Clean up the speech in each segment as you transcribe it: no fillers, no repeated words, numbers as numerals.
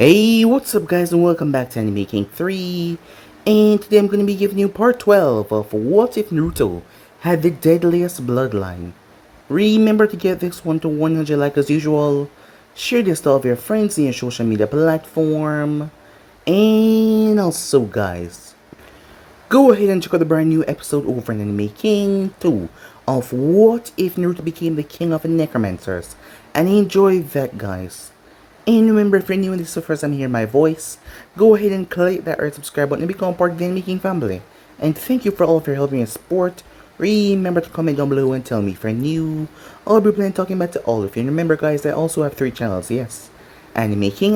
Hey, what's up guys and welcome back to Anime King 3, and today I'm going to be giving you part 12 of What If Naruto Had the Deadliest Bloodline. Remember to get this one to 100 like as usual, share this to all of your friends in your social media platform, and also guys, go ahead and check out the brand new episode over in Anime King 2 of What If Naruto Became the King of the Necromancers, and enjoy that guys. And remember, if you're new and this is the first time hearing my voice, go ahead and click that red subscribe button and become part of the Anime King family. And thank you for all of your help and support. Remember to comment down below and tell me if you're new. I'll be planning talking back to all of you. And remember guys, I also have 3 channels, yes. Anime King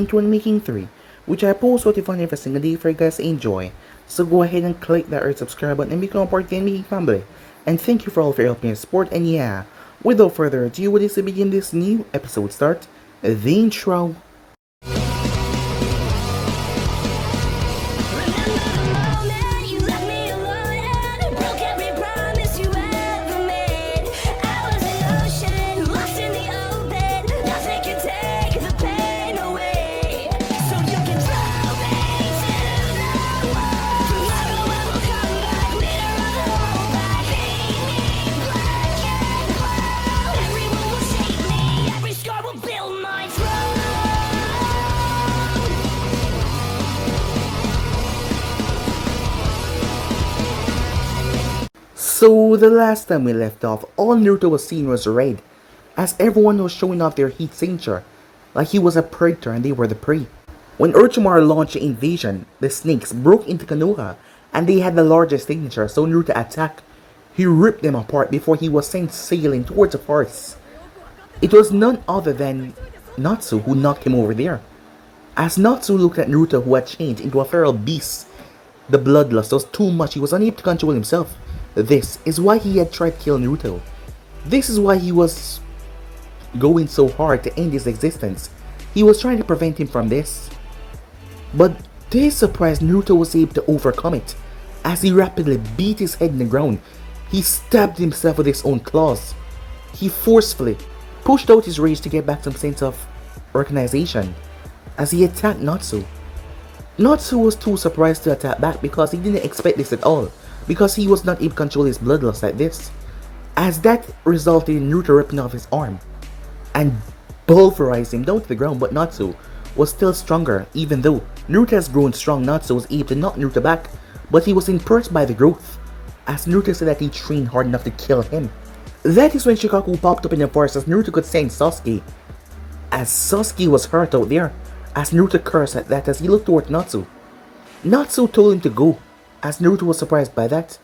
2, Anime King 3, which I post what you find every single day for you guys to enjoy. So go ahead and click that red subscribe button and become part of the Anime King family. And thank you for all of your help and support. And yeah, without further ado, what is to begin this new episode start? The intro. So the last time we left off, all Naruto was seeing was red, as everyone was showing off their heat signature, like he was a predator and they were the prey. When Orochimaru launched the invasion, the snakes broke into Konoha, and they had the largest signature, so Naruto attacked. He ripped them apart before he was sent sailing towards the forest. It was none other than Natsu who knocked him over there. As Natsu looked at Naruto, who had changed into a feral beast, the bloodlust was too much, he was unable to control himself. This is why he had tried to kill Naruto. This is why he was going so hard to end his existence. He was trying to prevent him from this. But to his surprise, Naruto was able to overcome it. As he rapidly beat his head in the ground, he stabbed himself with his own claws. He forcefully pushed out his rage to get back some sense of organization as he attacked Natsu. Natsu was too surprised to attack back because he didn't expect this at all, because he was not able to control his bloodlust like this, as that resulted in Naruto ripping off his arm and pulverized him down to the ground. But Natsu was still stronger. Even though Naruto has grown strong, Natsu was able to knock Naruto back, but he was impressed by the growth, as Naruto said that he trained hard enough to kill him. That is when Shikaku popped up in the forest, as Naruto could sense Sasuke, as Sasuke was hurt out there, as Naruto cursed at that as he looked toward Natsu. Natsu told him to go, as Naruto was surprised by that.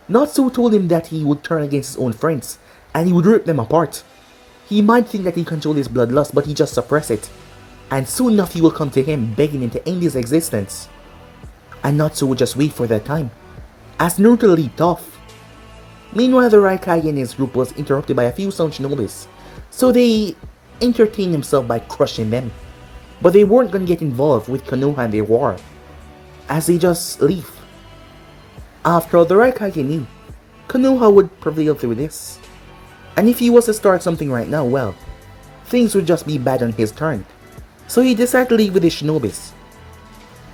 Natsu told him that he would turn against his own friends, and he would rip them apart. He might think that he controlled his bloodlust, but he just suppressed it. And soon enough he will come to him, begging him to end his existence. And Natsu would just wait for that time, as Naruto leaped off. Meanwhile, the Raikage and his group was interrupted by a few Sun Shinobis, so they entertained themselves by crushing them. But they weren't going to get involved with Konoha and their war, as they just leave. After all, the Raikage knew Konoha would prevail through this, and if he was to start something right now, well, things would just be bad on his turn. So he decided to leave with his shinobis.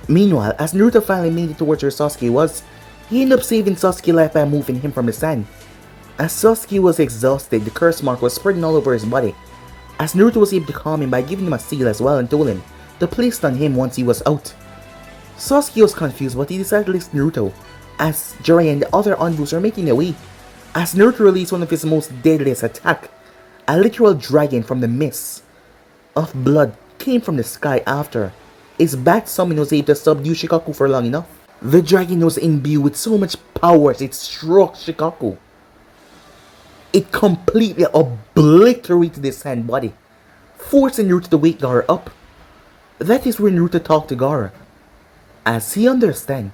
Meanwhile, as Naruto finally made it towards where Sasuke was, he ended up saving Sasuke's life by moving him from the sand. As Sasuke was exhausted, the curse mark was spreading all over his body, as Naruto was able to calm him by giving him a seal as well and told him to place on him once he was out. Sasuke was confused, but he decided to listen to Naruto, as Jiraiya and the other envoys were making their way, as Naruto released one of his most deadliest attack. A literal dragon from the mist of blood came from the sky after his bat summon was able to subdue Shikaku for long enough. The dragon was imbued with so much power it struck Shikaku. It completely obliterated his hand body, forcing Naruto to wake Gaara up. That is when Naruto talked to Gaara, as he understand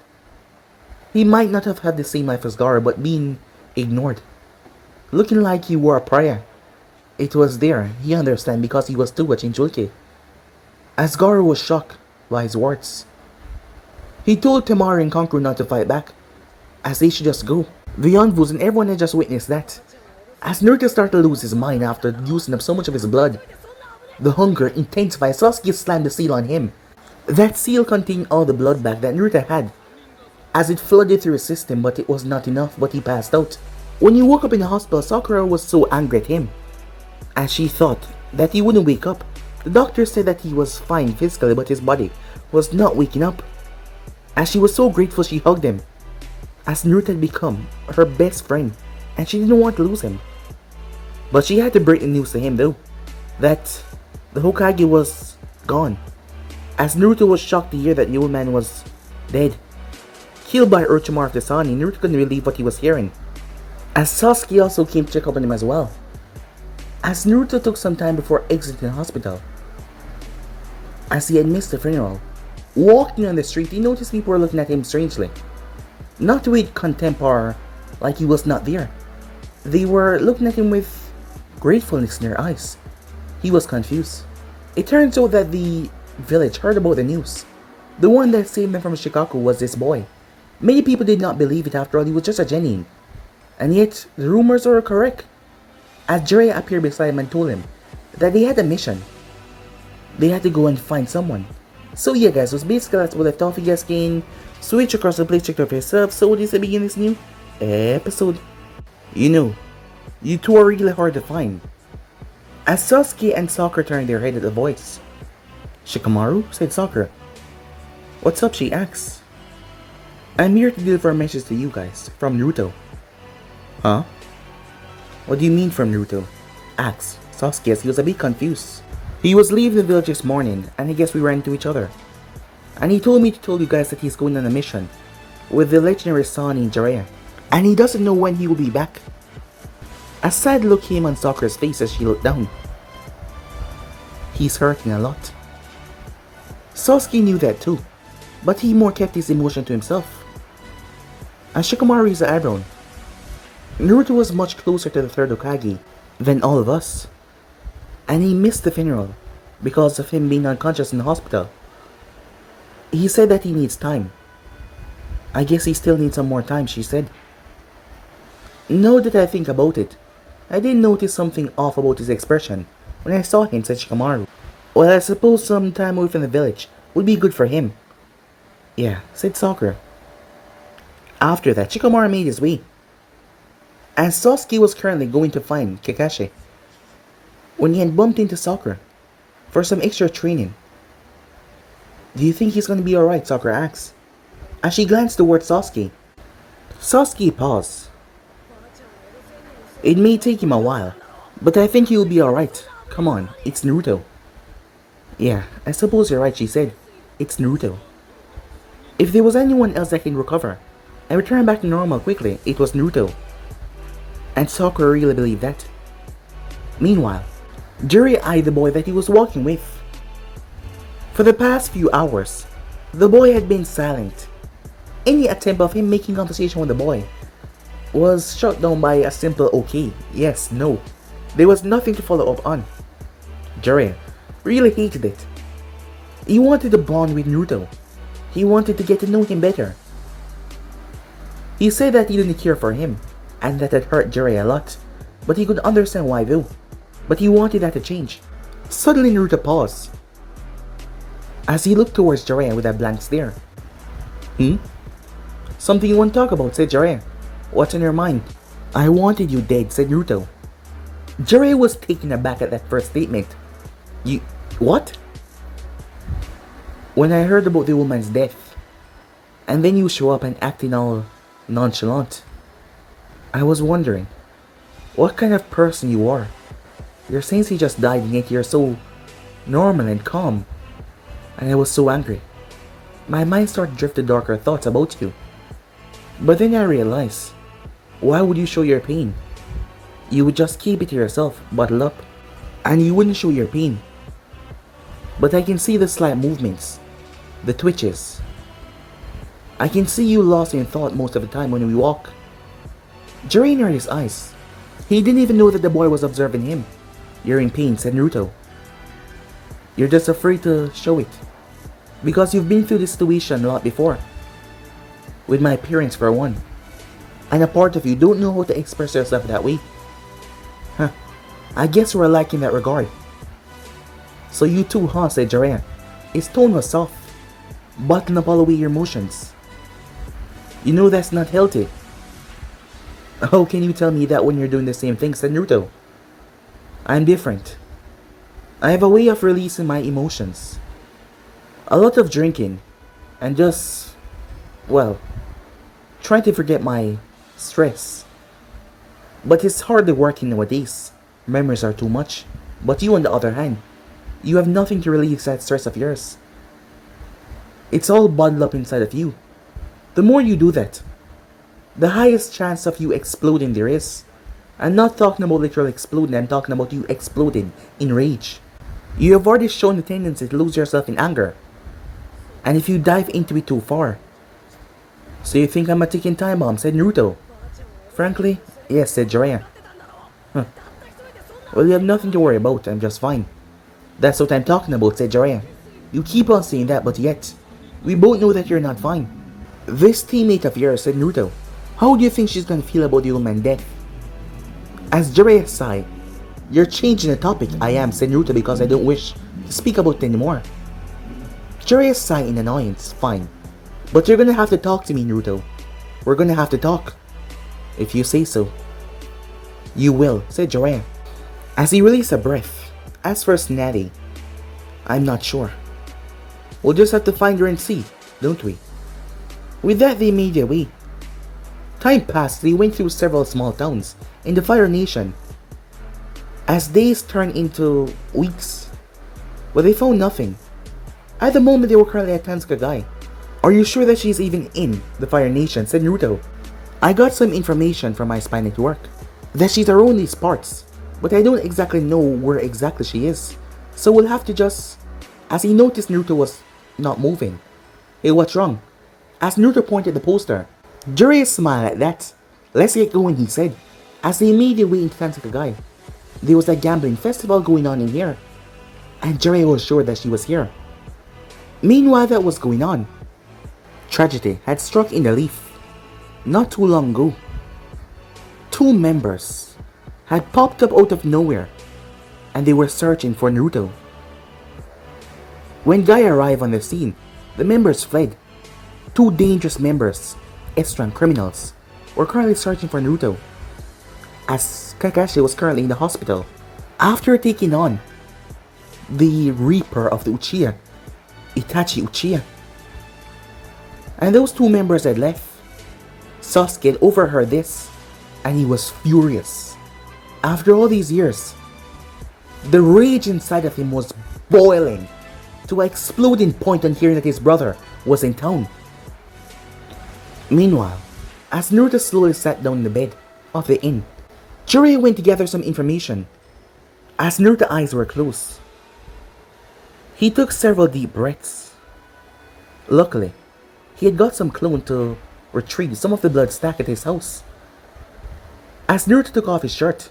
he might not have had the same life as Gaara, but being ignored, looking like he were a pariah. It was there, he understand, because he was too much in Jinchuriki. As Gaara was shocked by his words, he told Temari and Kankuro not to fight back, as they should just go. The envoys and everyone had just witnessed that, as Naruto started to lose his mind after using up so much of his blood. The hunger intensified. Sasuke slammed the seal on him. That seal contained all the blood back that Naruto had, as it flooded through his system, but it was not enough, but he passed out. When he woke up in the hospital, Sakura was so angry at him, as she thought that he wouldn't wake up. The doctor said that he was fine physically, but his body was not waking up. As she was so grateful, she hugged him, as Naruto had become her best friend, and she didn't want to lose him. But she had to break the news to him though, that the Hokage was gone, as Naruto was shocked to hear that the old man was dead, killed by Orochimaru of the Sun. Naruto couldn't believe what he was hearing, as Sasuke also came to check up on him as well. As Naruto took some time before exiting the hospital, as he had missed the funeral, walking on the street, he noticed people were looking at him strangely. Not with contempt or like he was not there. They were looking at him with gratefulness in their eyes. He was confused. It turns out that the village heard about the news. The one that saved them from Shikaku was this boy. Many people did not believe it. After all, he was just a genin. And yet, the rumors were correct, as Jiraiya appeared beside him and told him that they had a mission. They had to go and find someone. So yeah guys, so basically that's what left off. You guys can switch across the place, check it out for yourself. So this is the beginning of this new episode. You know, you two are really hard to find. As Sasuke and Sakura turned their head at the voice. Shikamaru, said Sakura. What's up, she asks. I'm here to deliver a message to you guys, from Naruto. Huh? What do you mean from Naruto? Asks Sasuke as he was a bit confused. He was leaving the village this morning, and I guess we ran into each other. And he told me to tell you guys that he's going on a mission with the legendary Sani Jiraiya, and he doesn't know when he will be back. A sad look came on Sakura's face as she looked down. He's hurting a lot. Sasuke knew that too, but he more kept his emotion to himself. As Shikamaru raised the eyebrow, Naruto was much closer to the third Hokage than all of us, and he missed the funeral because of him being unconscious in the hospital. He said that he needs time. I guess he still needs some more time, she said. Now that I think about it, I did notice something off about his expression when I saw him, said Shikamaru. Well, I suppose some time away from the village would be good for him. Yeah, said Sakura. After that, Shikamaru made his way, as Sasuke was currently going to find Kakashi, when he had bumped into Sakura for some extra training. Do you think he's going to be alright? Sakura asks, as she glanced towards Sasuke. Sasuke paused. It may take him a while, but I think he'll be alright. Come on, it's Naruto. Yeah, I suppose you're right, she said. It's Naruto. If there was anyone else that can recover and return back to normal quickly, it was Naruto. And Sakura really believed that. Meanwhile, Jiraiya eyed the boy that he was walking with. For the past few hours, the boy had been silent. Any attempt of him making conversation with the boy was shut down by a simple okay, yes, no. There was nothing to follow up on. Jiraiya really hated it. He wanted to bond with Naruto. He wanted to get to know him better. He said that he didn't care for him, and that had hurt Jiraiya a lot, but he could understand why though. But he wanted that to change. Suddenly Naruto paused, as he looked towards Jiraiya with a blank stare. Something you want to talk about, said Jiraiya. What's in your mind? I wanted you dead, said Naruto. Jiraiya was taken aback at that first statement. You... what? When I heard about the woman's death, and then you show up and acting all nonchalant, I was wondering what kind of person you are. You're saying he just died and yet you're so normal and calm. And I was so angry. My mind started drifting darker thoughts about you. But then I realized, why would you show your pain? You would just keep it to yourself, bottle up, and you wouldn't show your pain. But I can see the slight movements, the twitches. I can see you lost in thought most of the time when we walk. Jiraiya narrowed his eyes. He didn't even know that the boy was observing him. You're in pain, said Naruto. You're just afraid to show it, because you've been through this situation a lot before. With my appearance for one. And a part of you don't know how to express yourself that way. I guess we're alike in that regard. So you too, huh? Said Jiraiya. His tone was soft. Bottle up all away your emotions. You know that's not healthy. How can you tell me that when you're doing the same thing? Said Naruto. I'm different. I have a way of releasing my emotions. A lot of drinking. And just, well, trying to forget my stress. But it's hardly working nowadays. Memories are too much. But you on the other hand, you have nothing to release that stress of yours. It's all bottled up inside of you. The more you do that, the highest chance of you exploding there is. I'm not talking about literal exploding, I'm talking about you exploding in rage. You have already shown the tendency to lose yourself in anger. And if you dive into it too far. So you think I'm a ticking time bomb, said Naruto. Frankly, yes, said Jiraiya. Huh. Well, you have nothing to worry about, I'm just fine. That's what I'm talking about, said Jiraiya. You keep on saying that, but yet, we both know that you're not fine. This teammate of yours, said Naruto. How do you think she's gonna feel about the old man's death? As Jiraiya sighed, you're changing the topic. I am, said Naruto, because I don't wish to speak about it anymore. Jiraiya sighed in annoyance. Fine. But you're gonna have to talk to me, Naruto. We're gonna have to talk. If you say so. You will, said Jiraiya. As he released a breath. As for Natty, I'm not sure. We'll just have to find her and see, don't we? With that, they made their way. Time passed, they went through several small towns in the Fire Nation. As days turned into weeks, but they found nothing. At the moment, they were currently at Tansukagai. Are you sure that she's even in the Fire Nation? Said Naruto. I got some information from my spy network that she's around these parts, but I don't exactly know where exactly she is. So we'll have to just... As he noticed Naruto was not moving. Hey, what's wrong? As Naruto pointed at the poster, Jiraiya smiled at that. Let's get going, he said. As they made their way into Tansukagai, there was a gambling festival going on in here, and Jiraiya was sure that she was here. Meanwhile that was going on, tragedy had struck in the leaf. Not too long ago, two members had popped up out of nowhere, and they were searching for Naruto. When Guy arrived on the scene, the members fled. Two dangerous members, extra criminals, were currently searching for Naruto, as Kakashi was currently in the hospital after taking on the Reaper of the Uchiha, Itachi Uchiha. And those two members had left. Sasuke had overheard this, and he was furious. After all these years, the rage inside of him was boiling to an exploding point on hearing that his brother was in town. Meanwhile, as Naruto slowly sat down in the bed of the inn, Jiraiya went to gather some information. As Naruto's eyes were closed, he took several deep breaths. Luckily, he had got some clone to retrieve some of the blood stacked at his house. As Naruto took off his shirt,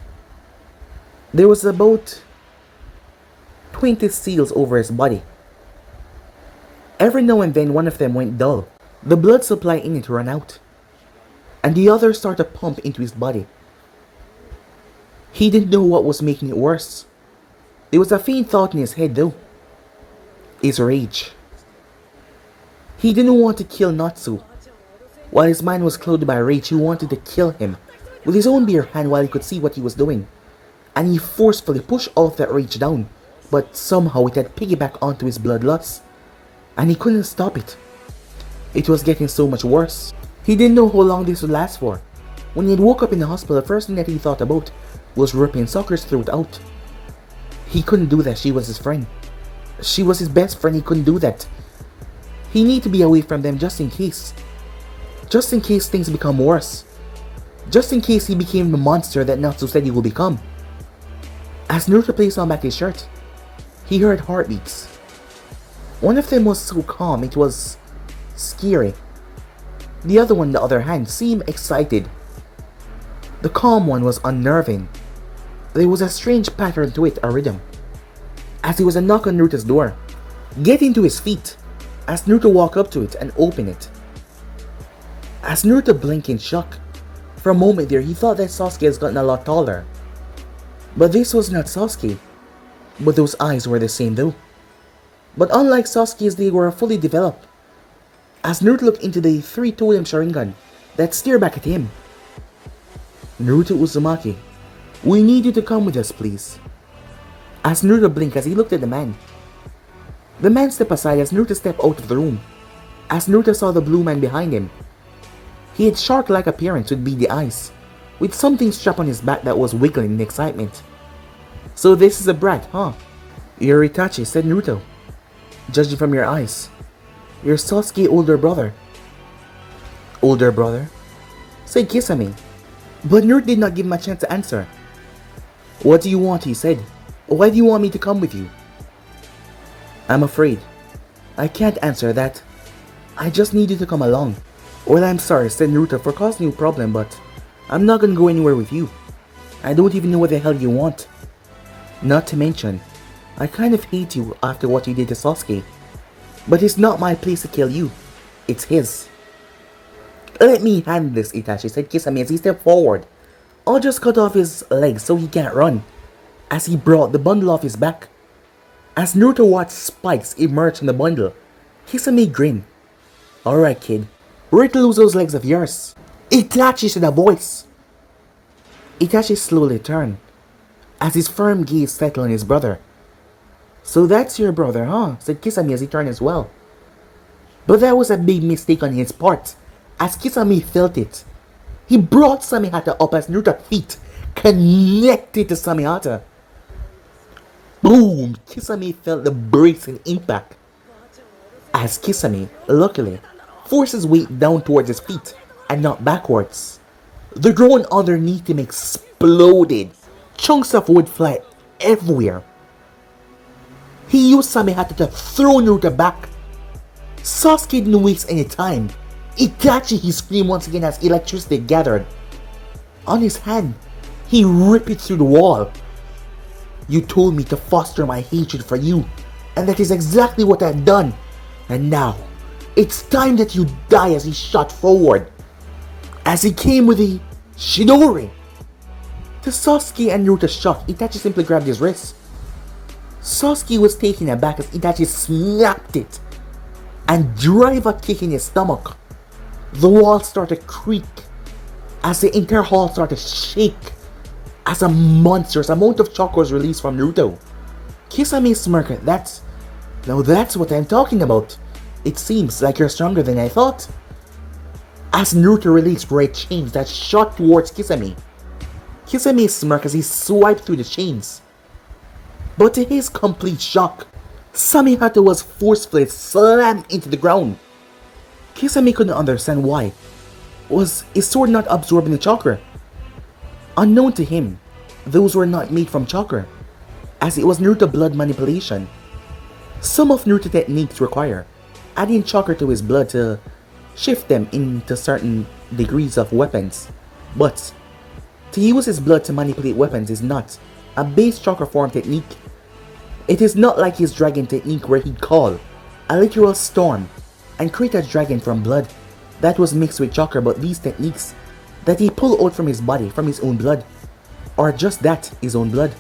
there was about 20 seals over his body. Every now and then one of them went dull. The blood supply in it ran out, and the other started to pump into his body. He didn't know what was making it worse. There was a faint thought in his head though. His rage. He didn't want to kill Natsu. While his mind was clouded by rage, he wanted to kill him with his own bare hand while he could see what he was doing. And he forcefully pushed all of that rage down, but somehow it had piggybacked onto his bloodlust, and he couldn't stop it. It was getting so much worse. He didn't know how long this would last for. When he had woke up in the hospital, the first thing that he thought about was ripping Sakura's throat out. He couldn't do that. She was his friend. She was his best friend. He couldn't do that. He needed to be away from them just in case. Just in case things become worse. Just in case he became the monster that Natsu said he would become. As Naruto placed on back his shirt, he heard heartbeats. One of them was so calm it was scary. The other one, on the other hand, seemed excited. The calm one was unnerving. There was a strange pattern to it, a rhythm. As there was a knock on Naruto's door, getting to his feet, as Naruto walked up to it and opened it. As Naruto blinked in shock, for a moment there he thought that Sasuke has gotten a lot taller. But this was not Sasuke. But those eyes were the same though. But unlike Sasuke's, they were fully developed. As Naruto looked into the three-totem Sharingan that stared back at him. Naruto Uzumaki, we need you to come with us, please. As Naruto blinked as he looked at the man. The man stepped aside as Naruto stepped out of the room. As Naruto saw the blue man behind him. He had shark-like appearance with beady eyes, with something strapped on his back that was wiggling in excitement. So this is a brat, huh? You're Itachi, said Naruto. Judging from your eyes, you're Sasuke's older brother. Older brother? Said Kisame. But Naruto did not give him a chance to answer. What do you want, he said. Why do you want me to come with you? I'm afraid. I can't answer that. I just need you to come along. Well, I'm sorry, said Naruto, for causing you a problem, but I'm not gonna go anywhere with you. I don't even know what the hell you want. Not to mention, I kind of hate you after what you did to Sasuke. But it's not my place to kill you. It's his. Let me handle this, Itachi, said Kisame as he stepped forward. I'll just cut off his legs so he can't run. As he brought the bundle off his back. As Naruto watched spikes emerge from the bundle, Kisame grinned. Alright, kid. Ready to lose those legs of yours. Itachi, said a voice. Itachi slowly turned, as his firm gaze settled on his brother. So that's your brother, huh? Said Kisame as he turned as well. But that was a big mistake on his part, as Kisame felt it. He brought Samehata up as Naruto's feet connected to Samehata. Boom! Kisame felt the bracing impact. As Kisame, luckily, forced his weight down towards his feet and not backwards. The ground underneath him exploded. Chunks of wood fly everywhere. He used Samehata to throw Naruto back. Sasuke didn't waste any time. Itachi, he screamed once again as electricity gathered. On his hand, he ripped it through the wall. You told me to foster my hatred for you, and that is exactly what I've done. And now, it's time that you die, as he shot forward. As he came with the Shidori. To Sasuke and Naruto's shock, Itachi simply grabbed his wrist. Sasuke was taken aback as Itachi snapped it and drive a kick in his stomach. The wall started to creak as the entire hall started to shake as a monstrous amount of chakra was released from Naruto. Kisame smirked. Now that's what I'm talking about. It seems like you're stronger than I thought. As Naruto released red chains that shot towards Kisame. Kisame smirked as he swiped through the chains. But to his complete shock, Samehata was forcefully slammed into the ground. Kisame couldn't understand why. Was his sword not absorbing the chakra? Unknown to him, those were not made from chakra, as it was Naruto blood manipulation. Some of Naruto techniques require adding chakra to his blood to shift them into certain degrees of weapons, but to use his blood to manipulate weapons is not a base chakra form technique. It is not like his dragon technique where he'd call a literal storm and create a dragon from blood that was mixed with chakra, but these techniques that he pulled out from his body, from his own blood, are just that, his own blood.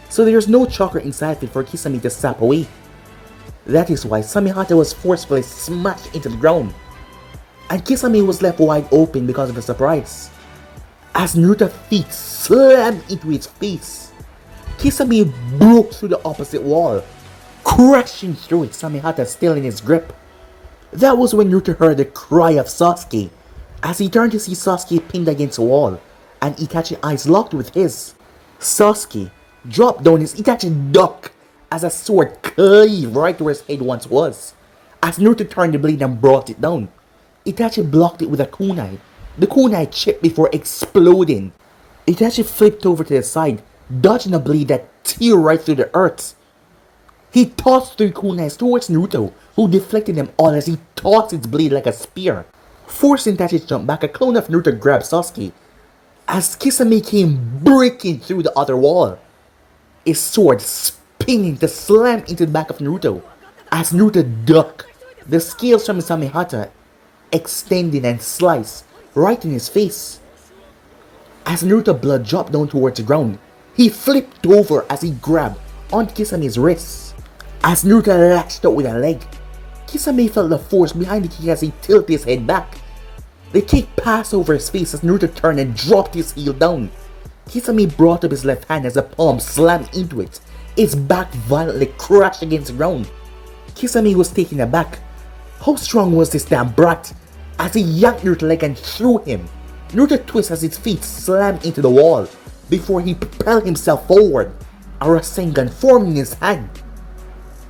So there's no chakra inside it for Kisame to sap away. That is why Samehata was forcefully smashed into the ground, and Kisame was left wide open because of the surprise. As Naruto's feet slammed into his face, Kisame broke through the opposite wall, crashing through it, Samehata still in his grip. That was when Naruto heard the cry of Sasuke, as he turned to see Sasuke pinned against a wall, and Itachi's eyes locked with his. Sasuke dropped down his Itachi duck as a sword cleaved right where his head once was. As Naruto turned the blade and brought it down, Itachi blocked it with a kunai. The kunai chipped before exploding. Itachi flipped over to the side, dodging a blade that tear right through the earth. He tossed 3 kunais towards Naruto, who deflected them all as he tossed its blade like a spear. Forcing Itachi to jump back, a clone of Naruto grabbed Sasuke, as Kisame came breaking through the other wall, his sword spinning to slam into the back of Naruto. As Naruto ducked, the scales from his Samehata extended and sliced right in his face. As Naruto's blood dropped down towards the ground, he flipped over as he grabbed on Kisame's wrists. As Naruto latched out with a leg, Kisame felt the force behind the kick as he tilted his head back. The kick passed over his face as Naruto turned and dropped his heel down. Kisame brought up his left hand as the palm slammed into it, its back violently crashed against the ground. Kisame was taken aback. How strong was this damn brat? As he yanked Naruto's leg and threw him, Naruto twisted as his feet slammed into the wall before he propelled himself forward, a Rasengan forming in his hand.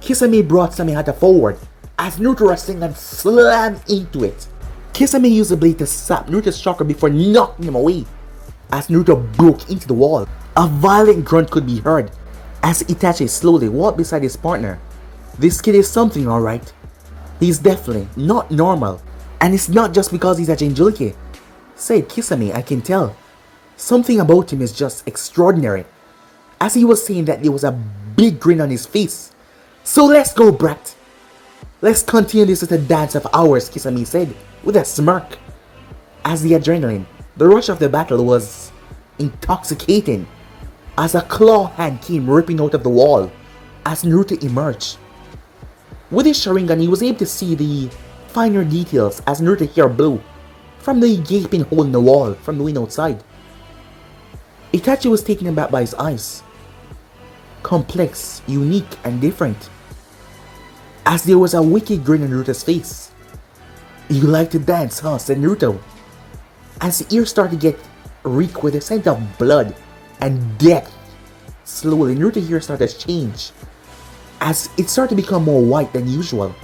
Kisame brought Samehata forward as Naruto Rasengan slammed into it. Kisame used the blade to sap Naruto's chakra before knocking him away. As Naruto broke into the wall, a violent grunt could be heard as Itachi slowly walked beside his partner. This kid is something, alright. He's definitely not normal. And it's not just because he's a Jinchuriki, said Kisame, I can tell. Something about him is just extraordinary. As he was saying that, there was a big grin on his face. So let's go, brat. Let's continue this little dance of ours, Kisame said, with a smirk. As the adrenaline, the rush of the battle was intoxicating. As a claw hand came ripping out of the wall, as Naruto emerged. With his Sharingan, he was able to see the finer details as Naruto hair blew from the gaping hole in the wall from the window outside. Itachi was taken aback by his eyes. Complex, unique, and different. As there was a wicked grin on Naruto's face. You like to dance, huh? Said Naruto. As the ear started to get reek with the scent of blood and death. Slowly, Naruto's hair started to change, as it started to become more white than usual.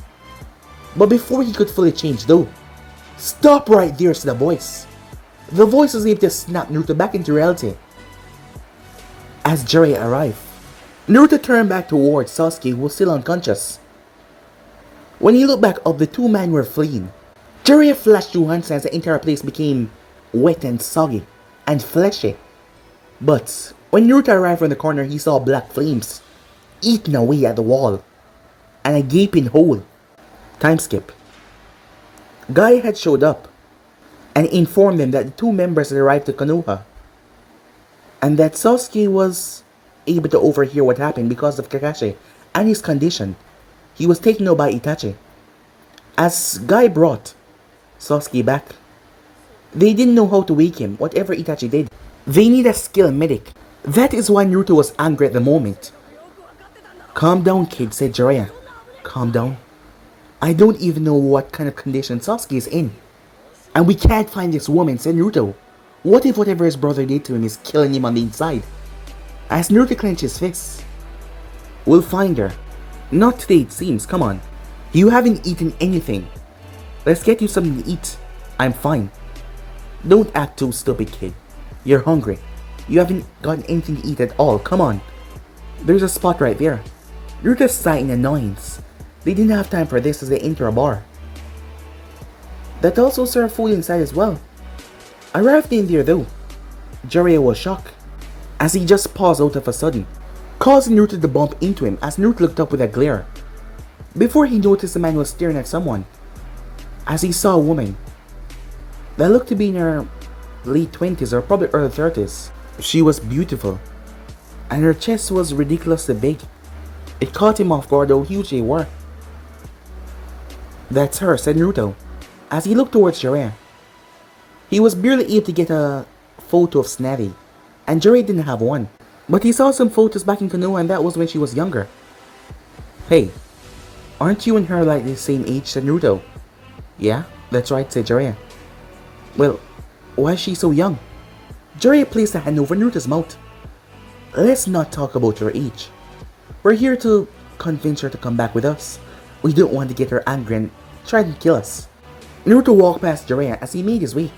But before he could fully change though, stop right there, said the voice. The voice was able to snap Naruto back into reality. As Jiraiya arrived, Naruto turned back towards Sasuke, who was still unconscious. When he looked back up, the two men were fleeing. Jiraiya flashed through hands as the entire place became wet and soggy and fleshy. But when Naruto arrived from the corner, he saw black flames eating away at the wall and a gaping hole. Time skip. Guy had showed up and informed them that the two members had arrived to Konoha, and that Sasuke was able to overhear what happened because of Kakashi and his condition. He was taken out by Itachi. As Guy brought Sasuke back, they didn't know how to wake him, whatever Itachi did. They need a skilled medic. That is why Naruto was angry at the moment. Calm down, kid, said Jiraiya. Calm down. I don't even know what kind of condition Sasuke is in. And we can't find this woman, said Naruto. What if whatever his brother did to him is killing him on the inside? As Naruto clenched his fists. We'll find her. Not today, it seems. Come on. You haven't eaten anything. Let's get you something to eat. I'm fine. Don't act too stupid, kid. You're hungry. You haven't gotten anything to eat at all. Come on. There's a spot right there. Naruto sighed in annoyance. They didn't have time for this as they enter a bar that also served food inside as well. Arrived in there though, Jiraiya was shocked as he just paused out of a sudden, causing Naruto to bump into him as Naruto looked up with a glare. Before he noticed the man was staring at someone, as he saw a woman that looked to be in her late 20s or probably early 30s. She was beautiful, and her chest was ridiculously big. It caught him off guard how huge they were. That's her, said Naruto, as he looked towards Jiraiya. He was barely able to get a photo of Snavi, and Jiraiya didn't have one. But he saw some photos back in Konoha, and that was when she was younger. Hey, aren't you and her like the same age, said Naruto. Yeah, that's right, said Jiraiya. Well, why is she so young? Jiraiya placed a hand over Naruto's mouth. Let's not talk about her age. We're here to convince her to come back with us. We don't want to get her angry and try to kill us. Naruto walked past Jiraiya as he made his way.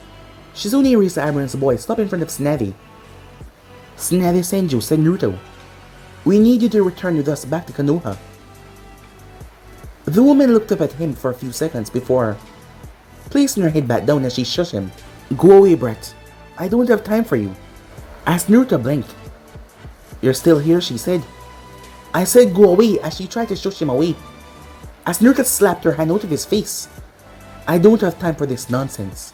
Shizune raised the eyebrows, boy, stop in front of Snavi. Snavi Senju, said Naruto. We need you to return with us back to Konoha. The woman looked up at him for a few seconds before placing her head back down as she shushed him. Go away, Brett. I don't have time for you. As Naruto blinked. You're still here, she said. I said go away as she tried to shush him away. As Naruto slapped her hand out of his face. I don't have time for this nonsense.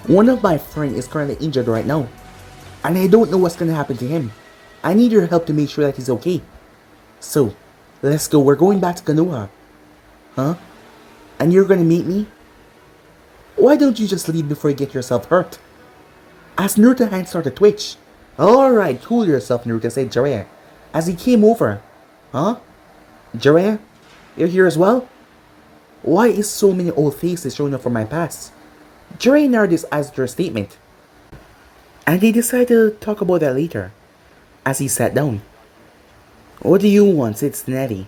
One of my friends is currently injured right now, and I don't know what's gonna happen to him. I need your help to make sure that he's okay. So, let's go. We're going back to Konoha. Huh? And you're gonna meet me? Why don't you just leave before you get yourself hurt? As Naruto's hand started to twitch. Alright, cool yourself, Naruto, said Jiraiya, as he came over. Huh? Jiraiya? You're here as well? Why is so many old faces showing up from my past? Jiraiya narrowed his eyes at her statement. And he decided to talk about that later, as he sat down. What do you want? Said Tsunade.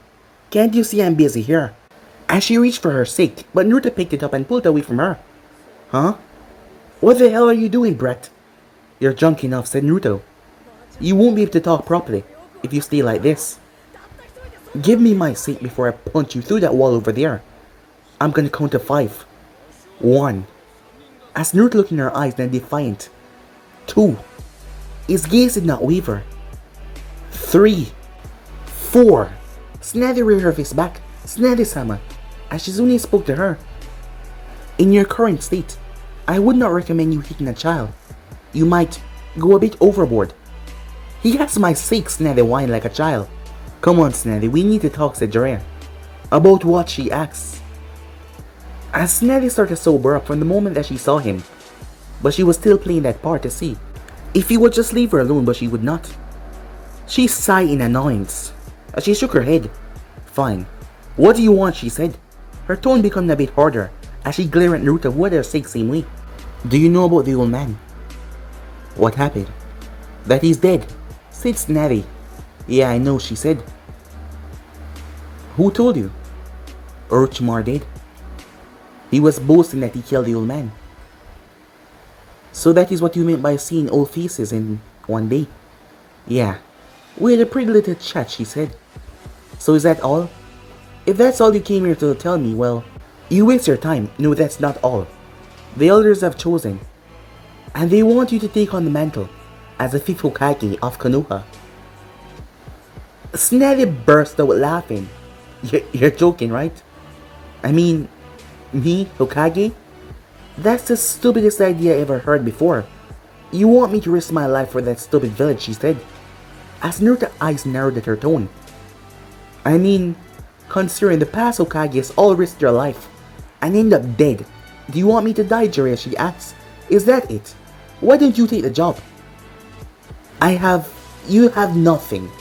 Can't you see I'm busy here? As she reached for her stick, but Naruto picked it up and pulled it away from her. Huh? What the hell are you doing, Brett? You're drunk enough, said Naruto. You won't be able to talk properly if you stay like this. Give me my seat before I punch you through that wall over there. I'm gonna count to 5. 1. As Naruto looked in her eyes, then defiant. 2. His gaze did not waver. 3. 4. Tsunade reared her face back. Tsunade-sama, as Shizune spoke to her. In your current state, I would not recommend you hitting a child. You might go a bit overboard. He has my sake, Tsunade whined like a child. Come on, Tsunade, we need to talk, said Jiraiya. About what, she asked. As Tsunade started to sober up from the moment that she saw him, but she was still playing that part to see if he would just leave her alone, but she would not. She sighed in annoyance as she shook her head. Fine. What do you want, she said, her tone becoming a bit harder as she glared at Naruto, who had her sick same way. Do you know about the old man? What happened? That he's dead, said Tsunade. Yeah, I know, she said. Who told you? Orochimaru did. He was boasting that he killed the old man. So that is what you meant by seeing old faces in one day? Yeah. We had a pretty little chat, she said. So is that all? If that's all you came here to tell me, well, you waste your time. No, that's not all. The elders have chosen, and they want you to take on the mantle as the 5th Hokage of Konoha. Tsunade burst out laughing. You're joking, right? I mean, me, Hokage? That's the stupidest idea I ever heard before. You want me to risk my life for that stupid village, she said, as Naruto's eyes narrowed at her tone. I mean, considering the past Hokages all risked their life and end up dead. Do you want me to die, Jiraiya, she asked. Is that it? Why don't you take the job? You have nothing.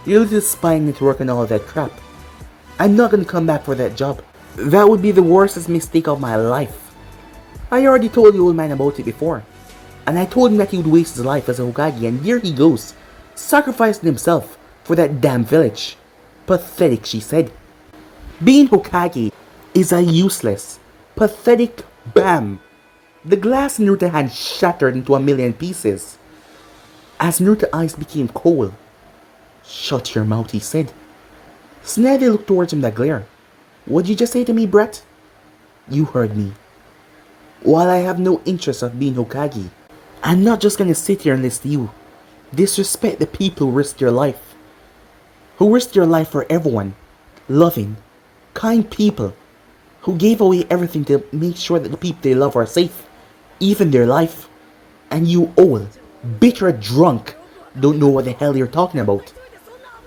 You're just spying me to work on all that crap. I'm not gonna come back for that job. That would be the worstest mistake of my life. I already told the old man about it before. And I told him that he would waste his life as a Hokage, and here he goes, sacrificing himself for that damn village. Pathetic, she said. Being Hokage is a useless, pathetic bam. The glass in Naruto's hand shattered into a million pieces. As Naruto's eyes became cold. Shut your mouth, he said. Tsunade looked towards him with a glare. What'd you just say to me, Brett? You heard me. While I have no interest of being Hokage, I'm not just gonna sit here and listen to you disrespect the people who risked their life. Who risked their life for everyone. Loving, kind people who gave away everything to make sure that the people they love are safe, even their life. And you old, bitter drunk don't know what the hell you're talking about.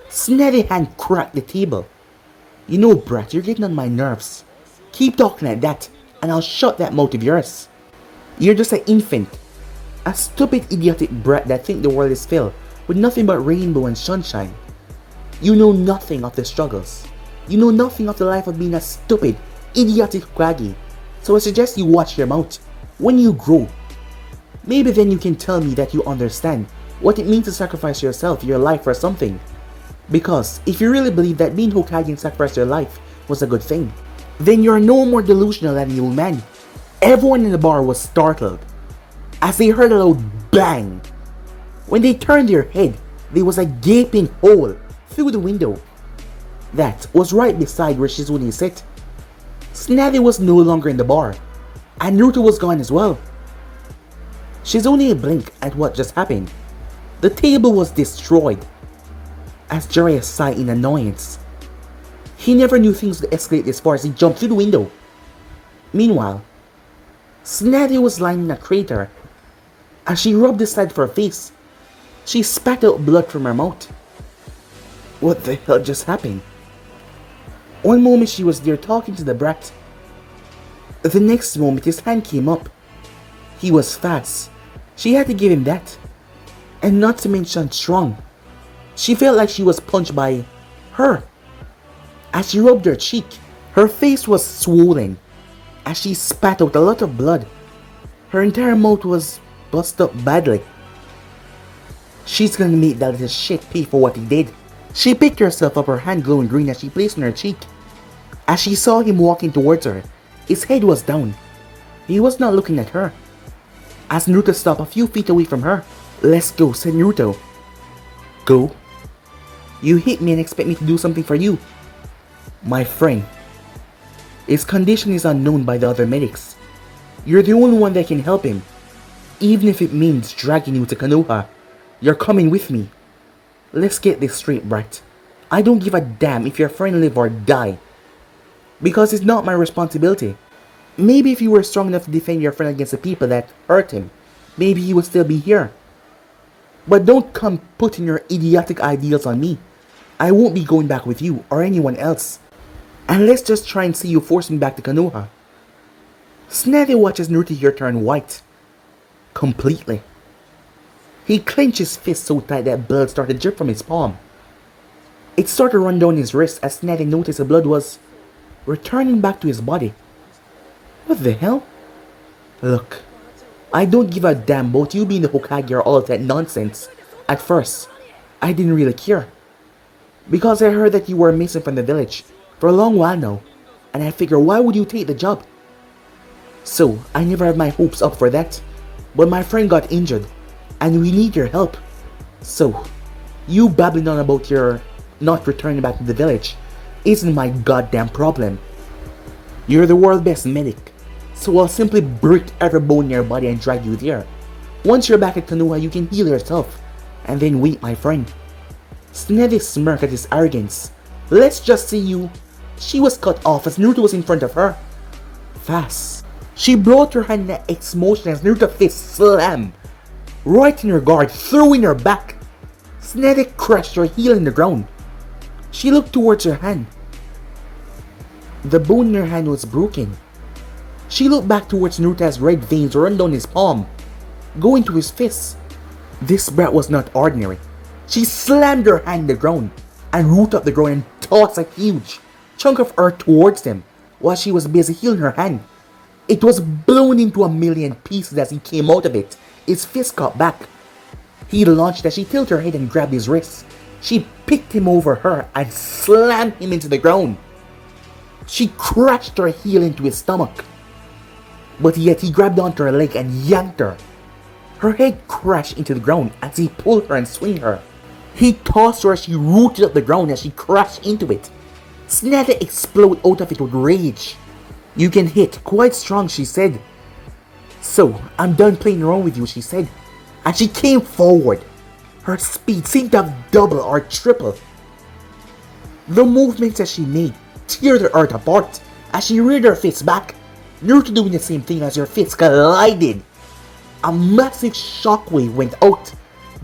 Tsunade hand cracked the table. You know, Brett, you're getting on my nerves. Keep talking like that, and I'll shut that mouth of yours. You're just an infant. A stupid, idiotic brat that think the world is filled with nothing but rainbow and sunshine. You know nothing of the struggles. You know nothing of the life of being a stupid, idiotic Hokage. So I suggest you watch your mouth. When you grow, maybe then you can tell me that you understand what it means to sacrifice yourself, your life for something. Because if you really believe that being Hokage and sacrifice your life was a good thing, then you're no more delusional than the old man. Everyone in the bar was startled as they heard a loud bang. When they turned their head, there was a gaping hole through the window that was right beside where Shizune sat. Tsunade was no longer in the bar, and Naruto was gone as well. Shizune blinked at what just happened. The table was destroyed. As Jiraiya sighed in annoyance. He never knew things would escalate this far as he jumped through the window. Meanwhile, Tsunade was lying in a crater. As she rubbed the side of her face, she spat out blood from her mouth. What the hell just happened? One moment she was there talking to the brat. The next moment his hand came up. He was fast. She had to give him that. And not to mention strong. She felt like she was punched by her. As she rubbed her cheek, her face was swollen. As she spat out a lot of blood. Her entire mouth was bust up badly. She's gonna make that little shit pay for what he did. She picked herself up, her hand glowing green as she placed on her cheek. As she saw him walking towards her, his head was down. He was not looking at her. As Naruto stopped a few feet away from her, "Let's go," said Naruto. "Go? You hit me and expect me to do something for you?" "My friend, his condition is unknown by the other medics. You're the only one that can help him. Even if it means dragging you to Konoha, you're coming with me. Let's get this straight, brat. I don't give a damn if your friend live or die. Because it's not my responsibility. Maybe if you were strong enough to defend your friend against the people that hurt him, maybe he would still be here. But don't come putting your idiotic ideals on me. I won't be going back with you or anyone else. And let's just try and see you force me back to Konoha." Snatty watches Naruto here turn white. Completely. He clenched his fist so tight that blood started to drip from his palm. It started to run down his wrist as Snatty noticed the blood was returning back to his body. What the hell? Look, I don't give a damn about you being the Hokage or all of that nonsense. At first, I didn't really care. Because I heard that you were missing from the village for a long while now, and I figured, why would you take the job? So, I never had my hopes up for that. But my friend got injured, and we need your help. So, you babbling on about your not returning back to the village isn't my goddamn problem. You're the world's best medic, so I'll simply break every bone in your body and drag you there. Once you're back at Konoha, you can heal yourself, and then wait, my friend. Sneddy smirked at his arrogance. Let's just see you. She was cut off as Naruto was in front of her. Fast. She brought her hand in X motion as Naruto's fist slammed right in her guard, throwing her back. Sneddy crushed her heel in the ground. She looked towards her hand. The bone in her hand was broken. She looked back towards Naruto as red veins run down his palm, going to his fist. This brat was not ordinary. She slammed her hand in the ground and rooted up the ground and tossed a huge chunk of earth towards him while she was busy healing her hand. It was blown into a million pieces as he came out of it. His fist caught back. He launched as she tilted her head and grabbed his wrist. She picked him over her and slammed him into the ground. She crashed her heel into his stomach. But yet he grabbed onto her leg and yanked her. Her head crashed into the ground as he pulled her and swung her. He tossed her as she rooted up the ground as she crashed into it. Sneddy exploded out of it with rage. You can hit quite strong, she said. So, I'm done playing around with you, she said. And she came forward. Her speed seemed to have double or triple. The movements that she made teared the earth apart as she reared her fist back. Naruto doing the same thing as her fists collided. A massive shockwave went out.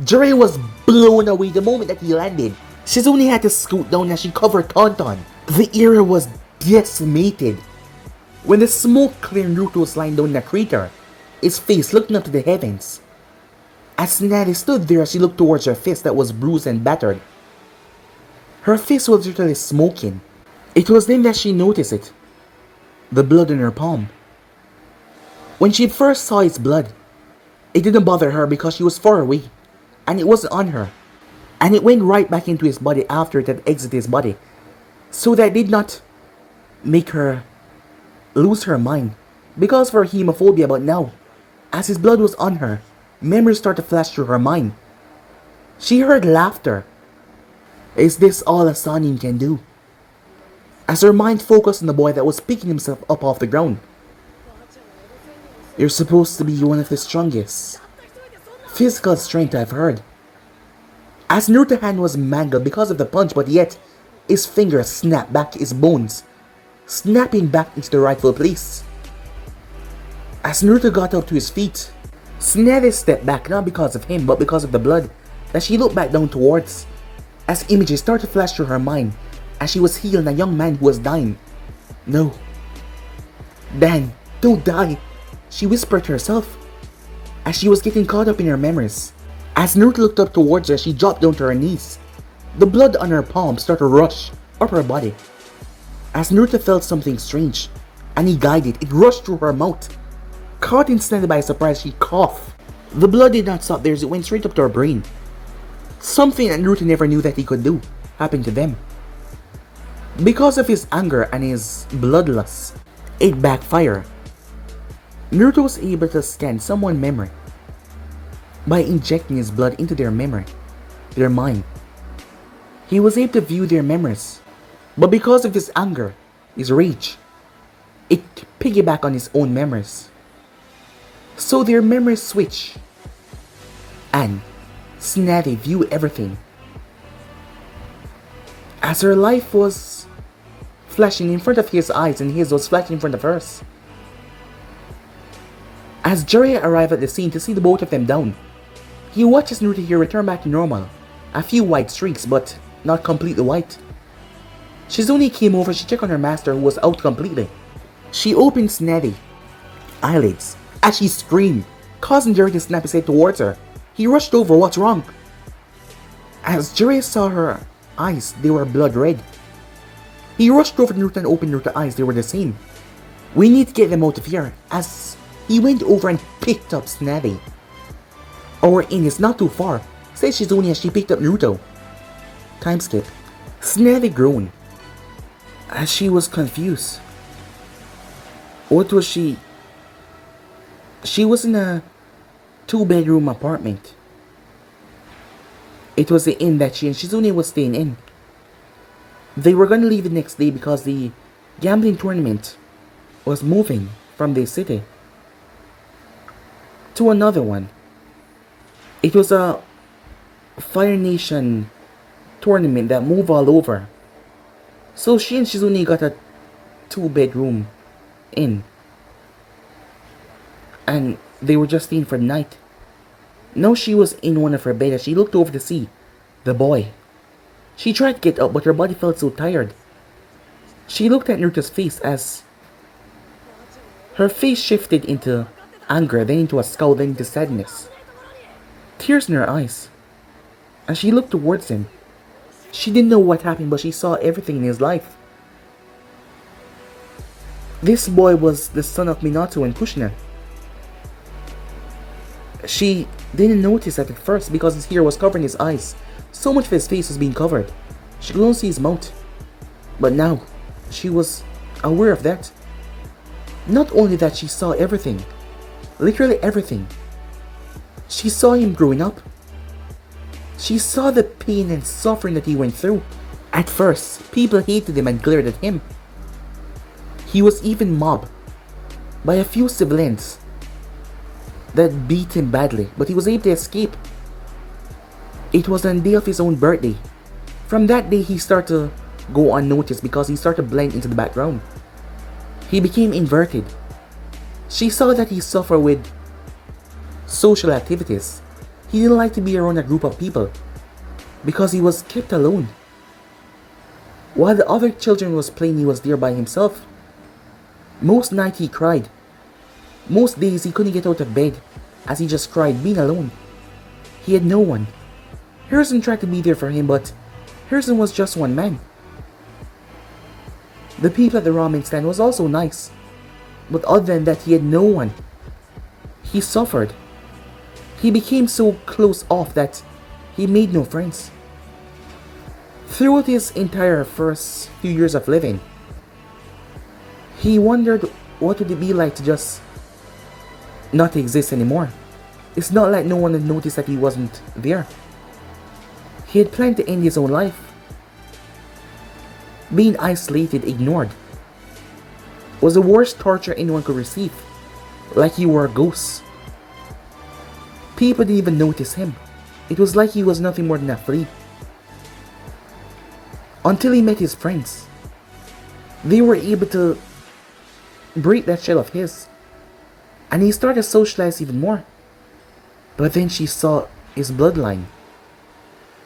Jiraiya was blown away the moment that he landed. Shizune had to scoot down as she covered Tauntaun. The area was decimated. When the smoke cleared, Naruto was lying down in a crater, his face looking up to the heavens. As Natty stood there, she looked towards her fist that was bruised and battered. Her fist was literally smoking. It was then that she noticed it. The blood in her palm. When she first saw its blood, it didn't bother her because she was far away, and it wasn't on her. And it went right back into his body after it had exited his body, so that did not make her lose her mind because of her hemophobia. But now, as his blood was on her, memories started to flash through her mind. She heard laughter. Is this all a Sannin can do? As her mind focused on the boy that was picking himself up off the ground. You're supposed to be one of the strongest physical strength I've heard. As Naruto's hand was mangled because of the punch, but yet his fingers snapped back his bones, snapping back into the rightful place. As Naruto got up to his feet, Sneddy stepped back not because of him but because of the blood that she looked back down towards. as images started to flash through her mind as she was healing a young man who was dying. No. Dan, don't die, she whispered to herself as she was getting caught up in her memories. As Naruto looked up towards her, she dropped down to her knees. The blood on her palm started to rush up her body. As Naruto felt something strange, and he guided, it rushed through her mouth. Caught instantly by surprise, she coughed. The blood did not stop there as it went straight up to her brain. Something that Naruto never knew that he could do happened to them. Because of his anger and his bloodlust, it backfired. Naruto was able to scan someone's memory by injecting his blood into their memory, their mind. He was able to view their memories, but because of his anger, his rage, it piggybacked on his own memories. So their memories switch, and Snatty viewed everything as her life was flashing in front of his eyes and his was flashing in front of hers. As Jiraiya arrived at the scene to see the both of them down, he watches Naruto here return back to normal. A few white streaks, but not completely white. Shizune came over to check on her master who was out completely. She opened Snatty eyelids as she screamed, causing Jiraiya to snap his head towards her. He rushed over, what's wrong? As Jiraiya saw her eyes, they were blood red. He rushed over to Naruto and opened Naruto's eyes, they were the same. We need to get them out of here. As he went over and picked up Snatty. Our in is not too far, said Shizune as she picked up Naruto. Time skip. Snatty groaned as she was confused. What was she? She was in a 2-bedroom apartment. It was the inn that she and Shizune was staying in. They were going to leave the next day because the gambling tournament was moving from the city to another one. It was a Fire Nation tournament that moved all over. So she and Shizune got a 2-bedroom inn. And they were just staying for the night. Now she was in one of her beds as she looked over to see the boy. She tried to get up, but her body felt so tired. She looked at Naruto's face as her face shifted into anger, then into a scowl, then into sadness. Tears in her eyes. As she looked towards him, she didn't know what happened, but she saw everything in his life. This boy was the son of Minato and Kushina. She didn't notice that at first because his hair was covering his eyes. So much of his face was being covered. She could only see his mouth. But now, she was aware of that. Not only that, she saw everything. Literally everything. She saw him growing up. She saw the pain and suffering that he went through. At first, people hated him and glared at him. He was even mobbed by a few civilians that beat him badly, but he was able to escape. It was on the day of his own birthday. From that day, he started to go unnoticed because he started to blend into the background. He became inverted. She saw that he suffered with social activities. He didn't like to be around a group of people because he was kept alone. While the other children was playing, he was there by himself. Most nights he cried. Most days he couldn't get out of bed as he just cried, being alone. He had no one. Harrison tried to be there for him, but Harrison was just one man. The people at the ramen stand was also nice, but other than that he had no one. He suffered. He became so close off that he made no friends. Throughout his entire first few years of living, he wondered what would it be like to just not exist anymore. It's not like no one had noticed that he wasn't there. He had planned to end his own life. Being isolated, ignored, was the worst torture anyone could receive. Like he were a ghost. People didn't even notice him. It was like he was nothing more than a flea. Until he met his friends. They were able to break that shell of his. And he started to socialize even more. But then she saw his bloodline.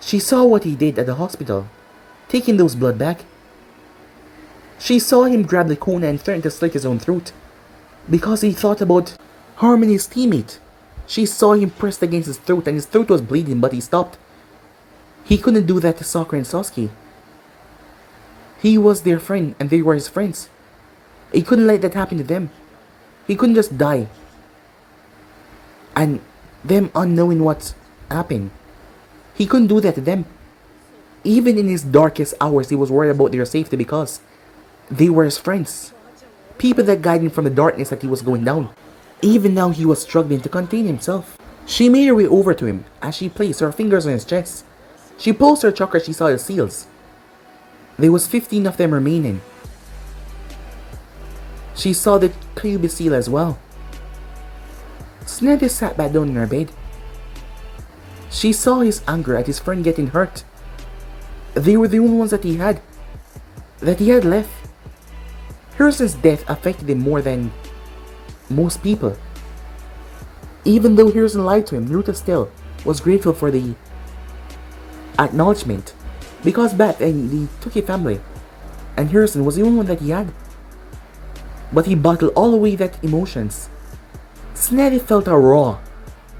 She saw what he did at the hospital, taking those blood back. She saw him grab the Kona and threaten to slit his own throat, because he thought about harming his teammate. She saw him pressed against his throat and his throat was bleeding, but he stopped. He couldn't do that to Sakura and Sasuke. He was their friend and they were his friends. He couldn't let that happen to them. He couldn't just die. And them unknowing what happened. He couldn't do that to them. Even in his darkest hours, he was worried about their safety because they were his friends. People that guided him from the darkness that he was going down. Even now, he was struggling to contain himself. She made her way over to him as she placed her fingers on his chest. She pulsed her chakra. She saw the seals. There was 15 of them remaining. She saw the Kyuubi seal as well. Tsunade sat back down in her bed. She saw his anger at his friend getting hurt. They were the only ones that he had left. Hiruzen's death affected him more than most people. Even though Hiruzen lied to him, Naruto still was grateful for the acknowledgement, because back then he took a family and Hiruzen was the only one that he had. But he bottled all away that emotions. Tsunade felt a raw,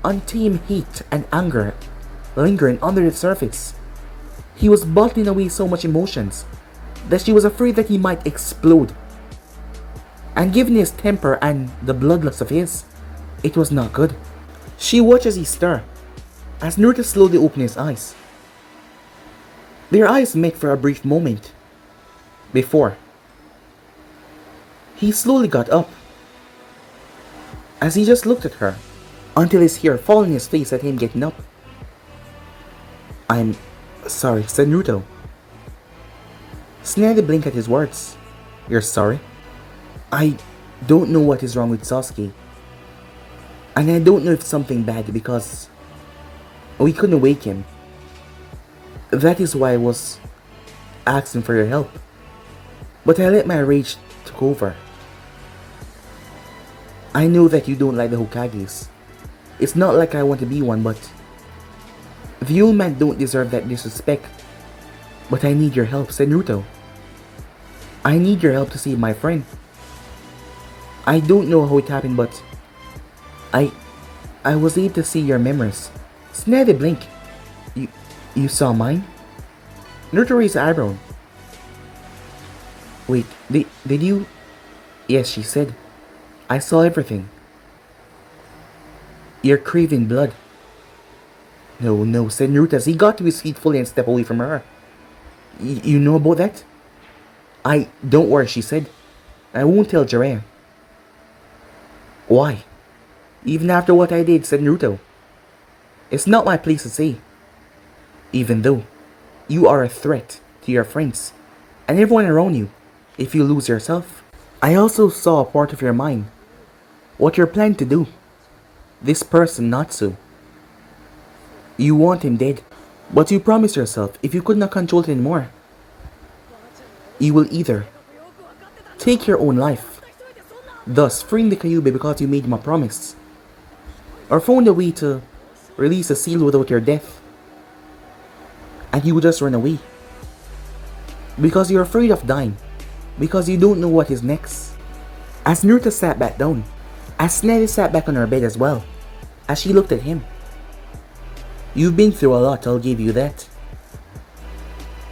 untamed hate and anger lingering under the surface. He was bottling away so much emotions that she was afraid that he might explode. And given his temper and the bloodlust of his, it was not good. She watched as he stirred, as Naruto slowly opened his eyes. Their eyes met for a brief moment. Before, he slowly got up, as he just looked at her, until his hair fell on his face at him getting up. "I'm sorry," said Naruto. Tsunade blinked at his words. "You're sorry?" "I don't know what is wrong with Sasuke. And I don't know if something bad because we couldn't wake him. That is why I was asking for your help. But I let my rage take over. I know that you don't like the Hokages. It's not like I want to be one, but the old man don't deserve that disrespect. But I need your help," said Naruto. "I need your help to save my friend. I don't know how it happened, but I was able to see your memories." Tsunade blinked. You saw mine?" Naruto raised an eyebrow. "Wait, did you?" "Yes," she said. "I saw everything. You're craving blood." No, said Naruto as he got to his feet fully and stepped away from her. You know about that?" Don't worry," she said. "I won't tell Jiraiya." "Why?" "Even after what I did," said Naruto. "It's not my place to say. Even though you are a threat to your friends and everyone around you if you lose yourself. I also saw a part of your mind. What you're planning to do. This person Natsu. You want him dead. But you promised yourself if you could not control it anymore, you will either take your own life, thus freeing the Kyuubi because you made him a promise, or found a way to release the seal without your death, and you would just run away. Because you're afraid of dying, because you don't know what is next." As Naruto sat back down, as Tsunade sat back on her bed as well, as she looked at him. "You've been through a lot, I'll give you that.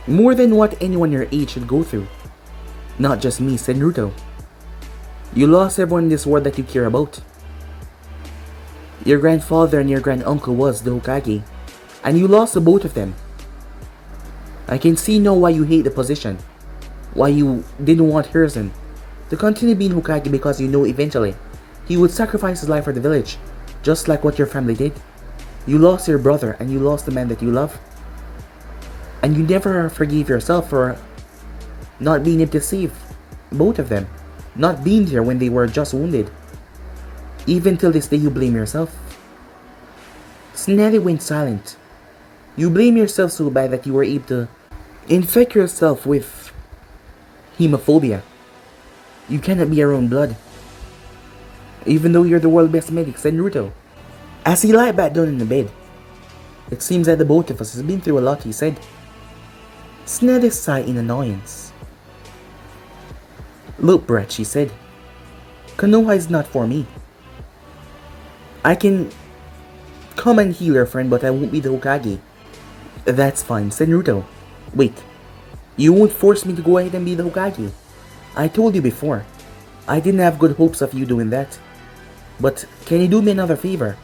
More than what anyone your age should go through. Not just me," said Naruto. "You lost everyone in this world that you care about. Your grandfather and your granduncle was the Hokage, and you lost the both of them. I can see now why you hate the position, why you didn't want Hiruzen to continue being Hokage, because you know eventually he would sacrifice his life for the village, just like what your family did. You lost your brother and you lost the man that you love. And you never forgave yourself for not being able to save both of them, not being there when they were just wounded. Even till this day you blame yourself." Tsunade went silent. "You blame yourself so bad that you were able to infect yourself with hemophobia. You cannot be your own blood. Even though you're the world's best medic," said Naruto. As he lied back down in the bed, It seems that the both of us has been through a lot, he said. Snevy sighed in annoyance. Look, Brett, she said. Konoha is not for me. I can come and heal your friend, but I won't be the Hokage. That's fine, said Naruto. Wait, you won't force me to go ahead and be the Hokage. I told you before, I didn't have good hopes of you doing that. But can you do me another favor?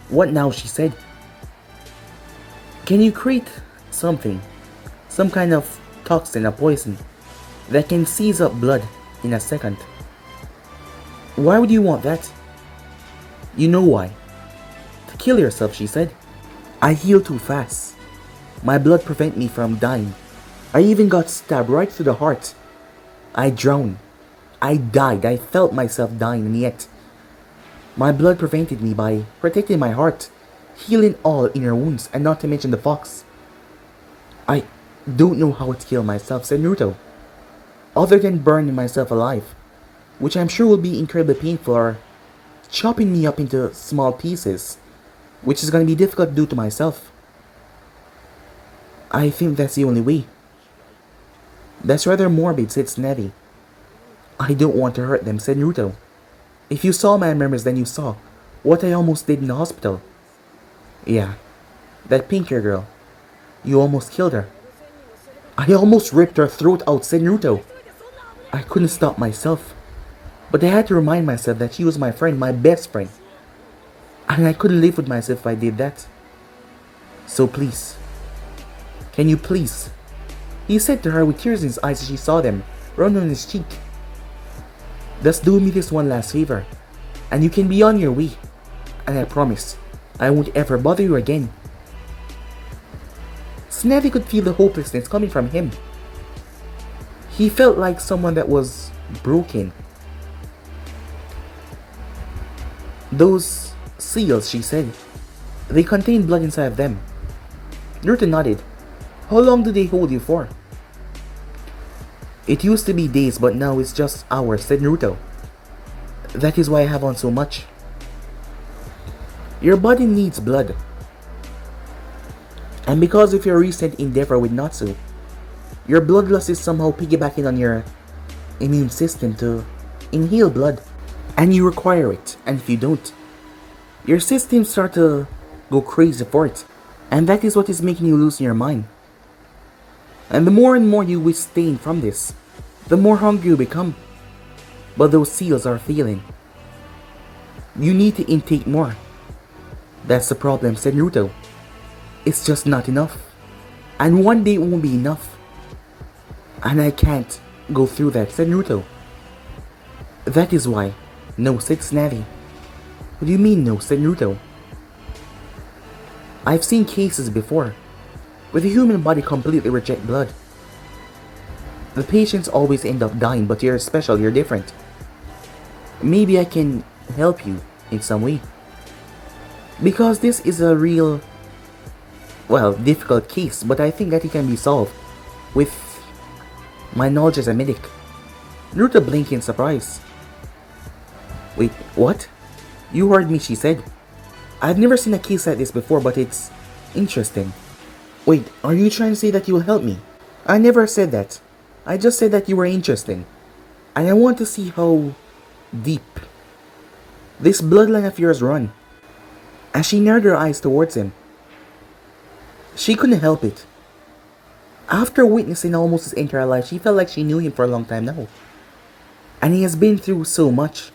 What now, she said. Can you create something, some kind of toxin, a poison, that can seize up blood in a second? Why would you want that? You know why. To kill yourself, she said. I heal too fast. My blood prevent me from dying. I even got stabbed right through the heart. I drowned. I died. I felt myself dying, and yet my blood prevented me by protecting my heart, healing all inner wounds, and not to mention the fox. I don't know how to kill myself, said Naruto, other than burning myself alive, which I'm sure will be incredibly painful, or chopping me up into small pieces, which is going to be difficult to do to myself. I think that's the only way. That's rather morbid, said Snevy. I don't want to hurt them, said Naruto. If you saw my memories, then you saw what I almost did in the hospital. Yeah, that pink hair girl. You almost killed her. I almost ripped her throat out, said Naruto. I couldn't stop myself, but I had to remind myself that she was my friend, my best friend. And I couldn't live with myself if I did that. So please, can you please? He said to her with tears in his eyes as she saw them run on his cheek. Just do me this one last favor, and you can be on your way. And I promise, I won't ever bother you again. Snevy could feel the hopelessness coming from him. He felt like someone that was broken. Those seals, she said, they contain blood inside of them. Naruto nodded. How long do they hold you for? It used to be days, but now it's just hours, said Naruto. That is why I have on so much. Your body needs blood. And because of your recent endeavor with Natsu, your bloodlust is somehow piggybacking on your immune system to inhale blood. And you require it, and if you don't, your system starts to go crazy for it. And that is what is making you lose your mind. And the more and more you withstand from this, the more hungry you become. But those seals are failing. You need to intake more. That's the problem, said Naruto. It's just not enough. And one day it won't be enough. And I can't go through that, said Naruto. That is why. No, said Snevy. What do you mean no, said Naruto? I've seen cases before where the human body completely rejects blood. The patients always end up dying, but you're special, you're different. Maybe I can help you in some way. Because this is a real, well, difficult case, but I think that it can be solved with my knowledge as a medic. Naruto blinked in surprise. Wait, what? You heard me, she said. I've never seen a case like this before, but it's interesting. Wait, are you trying to say that you will help me? I never said that. I just said that you were interesting. And I want to see how deep this bloodline of yours run. As she narrowed her eyes towards him, she couldn't help it. After witnessing almost his entire life, she felt like she knew him for a long time now. And he has been through so much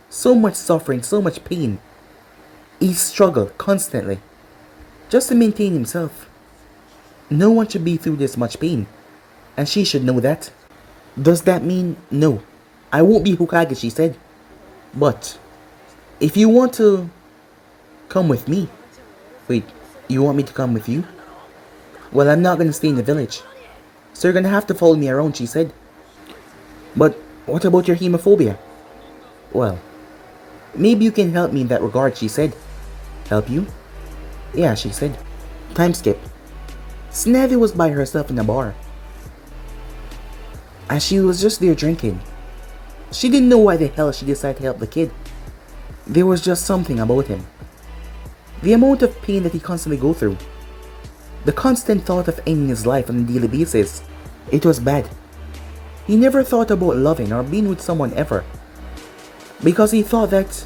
suffering, so much pain. He struggled constantly just to maintain himself. No one should be through this much pain, and she should know that. Does that mean no? I won't be Hokage, she said. But if you want to come with me. Wait, you want me to come with you? Well, I'm not gonna stay in the village, so you're gonna have to follow me around, she said. But what about your hemophobia? Well, maybe you can help me in that regard, she said. Help you? Yeah, she said. Time skip. Snevy was by herself in a bar, and she was just there drinking. She didn't know why the hell she decided to help the kid. There was just something about him. The amount of pain that he constantly go through. The constant thought of ending his life on a daily basis, it was bad. He never thought about loving or being with someone ever, because he thought that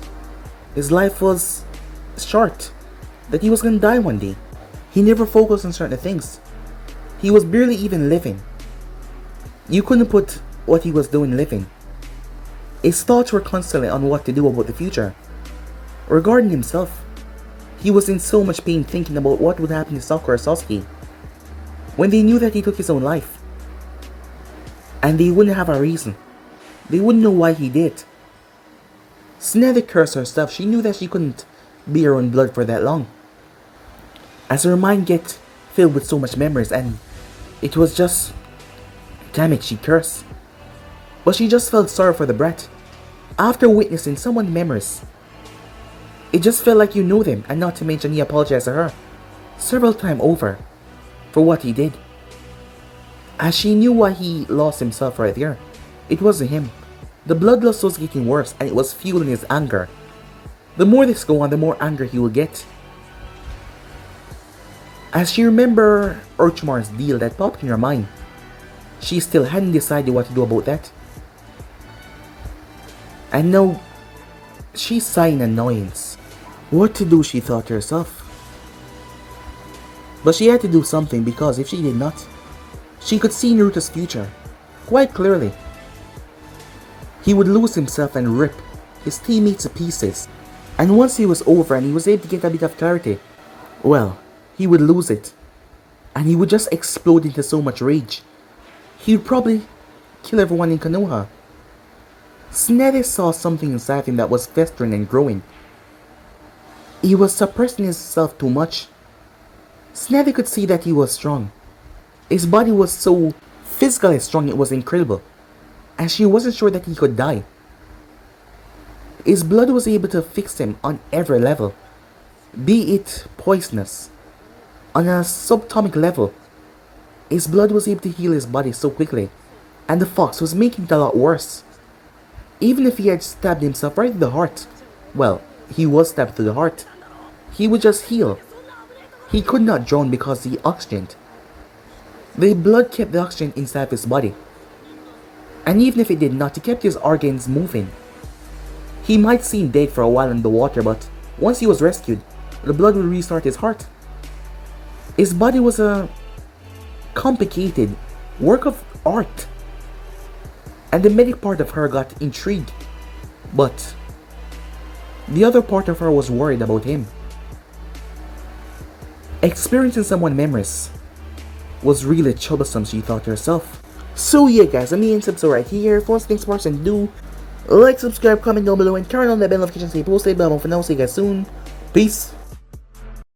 his life was short, that he was gonna die one day. He never focused on certain things. He was barely even living. You couldn't put what he was doing living. His thoughts were constantly on what to do about the future. Regarding himself, he was in so much pain thinking about what would happen to Sakura or Sasuke when they knew that he took his own life. And they wouldn't have a reason. They wouldn't know why he did. Tsunade cursed herself. She knew that she couldn't be her own blood for that long, as her mind get filled with so much memories, and it was just, damn it, she cursed. But she just felt sorry for the brat. After witnessing someone's memories, it just felt like you know them, and not to mention he apologized to her several times over for what he did. As she knew why he lost himself right there. It wasn't him. The bloodlust was getting worse, and it was fueling his anger. The more this go on, the more anger he will get. As she remembered Orochimaru's deal that popped in her mind, she still hadn't decided what to do about that. And now, she's sighing annoyance. What to do, she thought to herself. But she had to do something, because if she did not, she could see Naruto's future quite clearly. He would lose himself and rip his teammates to pieces. And once he was over and he was able to get a bit of clarity, well, he would lose it. And he would just explode into so much rage. He would probably kill everyone in Konoha. Tsunade saw something inside him that was festering and growing. He was suppressing himself too much. Tsunade could see that he was strong. His body was so physically strong, it was incredible. And she wasn't sure that he could die. His blood was able to fix him on every level, be it poisonous. On a subatomic level, his blood was able to heal his body so quickly, and the fox was making it a lot worse. Even if he had stabbed himself right in the heart, well, he was stabbed through the heart, he would just heal. He could not drown because he oxygened. The blood kept the oxygen inside his body. And even if it did not, it kept his organs moving. He might seem dead for a while in the water, but once he was rescued, the blood would restart his heart. His body was a complicated work of art. And the medic part of her got intrigued. But the other part of her was worried about him. Experiencing someone's memories was really troublesome, she thought to herself. So yeah guys, I'm the end episode right here. For things first, and do like, subscribe, comment down below, and turn on that bell notification so you post a bell. For now, see you guys soon. Peace.